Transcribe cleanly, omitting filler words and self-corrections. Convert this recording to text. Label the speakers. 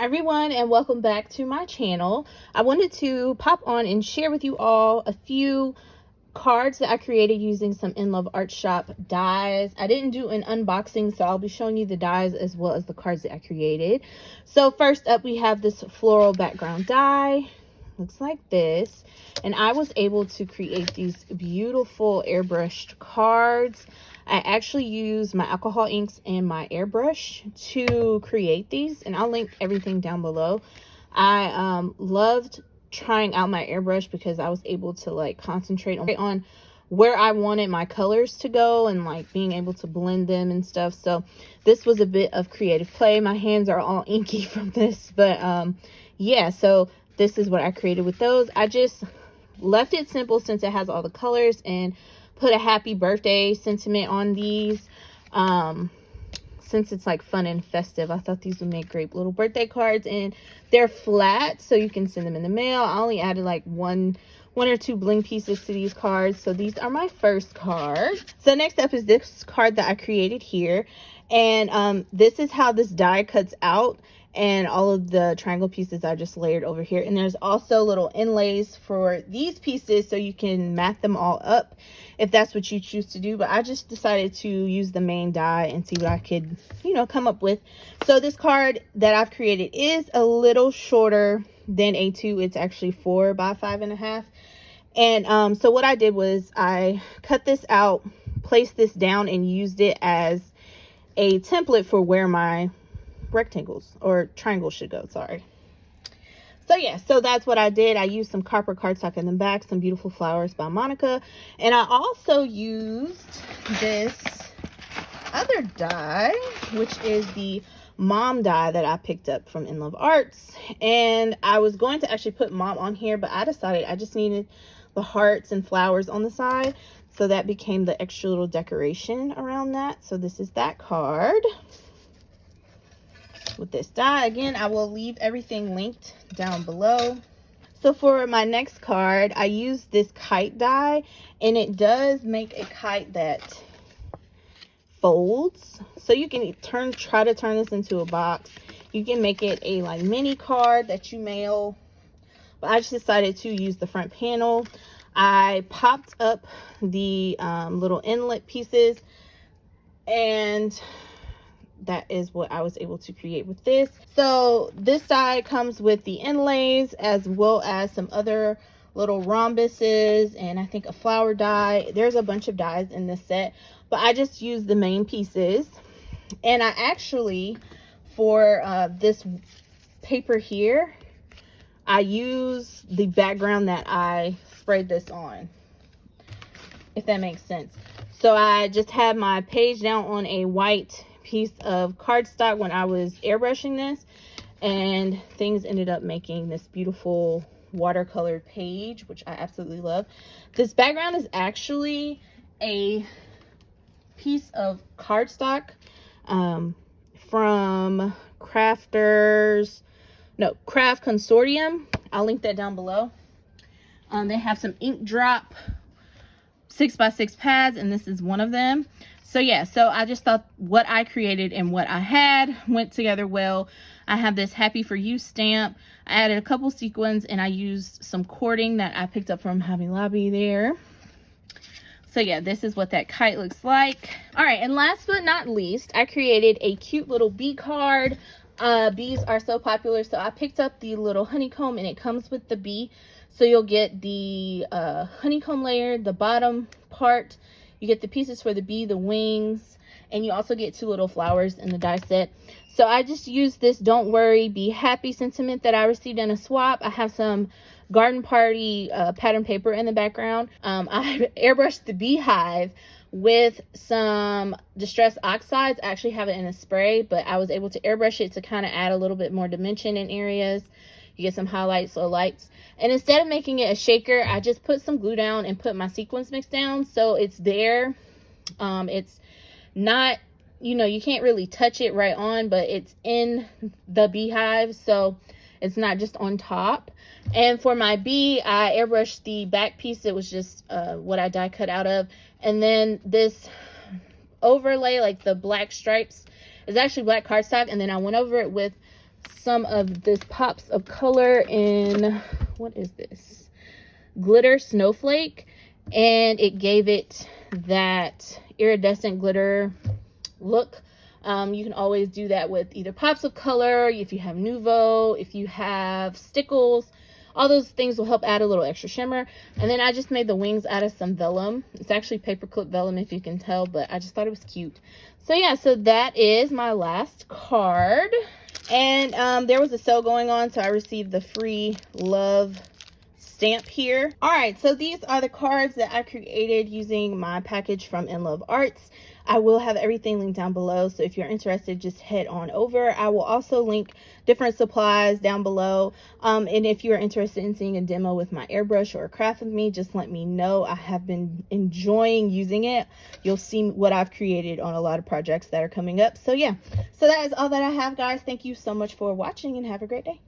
Speaker 1: everyone, and welcome back to my channel. I wanted to pop on and share with you all a few cards that I created using some Inloveartshop dies. I didn't do an unboxing, so I'll be showing you the dies as well as the cards that I created. So first up, we have this floral background die. Looks like this, and I was able to create these beautiful airbrushed cards. I actually used my alcohol inks and my airbrush to create these, and I'll link everything down below. I loved trying out my airbrush because I was able to like concentrate on where I wanted my colors to go and like being able to blend them and stuff. So this was a bit of creative play. My hands are all inky from this, but yeah, so this is what I created with those. I just left it simple since it has all the colors and put a happy birthday sentiment on these. Since it's like fun and festive, I thought these would make great little birthday cards, and they're flat so you can send them in the mail. I only added like one or two bling pieces to these cards. So these are my first card. So next up is this card that I created here, and this is how this die cuts out, and all of the triangle pieces I just layered over here. And there's also little inlays for these pieces so you can mat them all up if that's what you choose to do. But I just decided to use the main die and see what I could, you know, come up with. So this card that I've created is a little shorter than A2. It's actually 4 by 5.5. And so what I did was I cut this out, placed this down, and used it as a template for where my rectangles or triangles should go, sorry. So yeah, so that's what I did. I used some copper cardstock in the back, some beautiful flowers by Monica, and I also used this other die, which is the mom die that I picked up from In Love Arts. And I was going to actually put mom on here, but I decided I just needed the hearts and flowers on the side, so that became the extra little decoration around that. So this is that card with this die. Again, I will leave everything linked down below. So for my next card, I used this kite die, and it does make a kite that folds. So you can try to turn this into a box. You can make it a like mini card that you mail. But I just decided to use the front panel. I popped up the little inlet pieces, and that is what I was able to create with this. So this side comes with the inlays as well as some other little rhombuses and I think a flower die. There's a bunch of dies in this set, but I just used the main pieces. And I actually, for this paper here, I use the background that I sprayed this on, if that makes sense. So I just had my page down on a white piece of cardstock when I was airbrushing this, and things ended up making this beautiful watercolored page, which I absolutely love. This background is actually a piece of cardstock from Craft Consortium. I'll link that down below. They have some ink drop 6x6 pads, and this is one of them. So yeah, so I just thought what I created and what I had went together well. I have this Happy For You stamp. I added a couple sequins, and I used some cording that I picked up from Hobby Lobby there. So yeah, this is what that kite looks like. All right, and last but not least, I created a cute little bee card. Bees are so popular, so I picked up the little honeycomb, and it comes with the bee. So you'll get the honeycomb layer, the bottom part. You get the pieces for the bee, the wings, and you also get 2 little flowers in the die set. So I just used this Don't Worry, Be Happy sentiment that I received in a swap. I have some garden party pattern paper in the background. I airbrushed the beehive with some distress oxides. I actually have it in a spray, but I was able to airbrush it to kind of add a little bit more dimension in areas. You get some highlights or lights. And instead of making it a shaker, I just put some glue down and put my sequins mix down. So it's there. It's not, you know, you can't really touch it right on, but it's in the beehive. So it's not just on top. And for my bee, I airbrushed the back piece. It was just what I die cut out of. And then this overlay, like the black stripes, is actually black cardstock. And then I went over it with some of this pops of color in, what is this? Glitter Snowflake. And it gave it that iridescent glitter look. You can always do that with either pops of color, if you have Nouveau, if you have stickles. All those things will help add a little extra shimmer. And then I just made the wings out of some vellum. It's actually paperclip vellum, if you can tell, but I just thought it was cute. So yeah, so that is my last card. And there was a sale going on, so I received the free love stamp here. All right, so these are the cards that I created using my package from In Love Arts. I will have everything linked down below, so if you're interested, just head on over. I will also link different supplies down below. And if you're interested in seeing a demo with my airbrush or a craft with me, just let me know. I have been enjoying using it. You'll see what I've created on a lot of projects that are coming up. So yeah, so that is all that I have, guys. Thank you so much for watching and have a great day.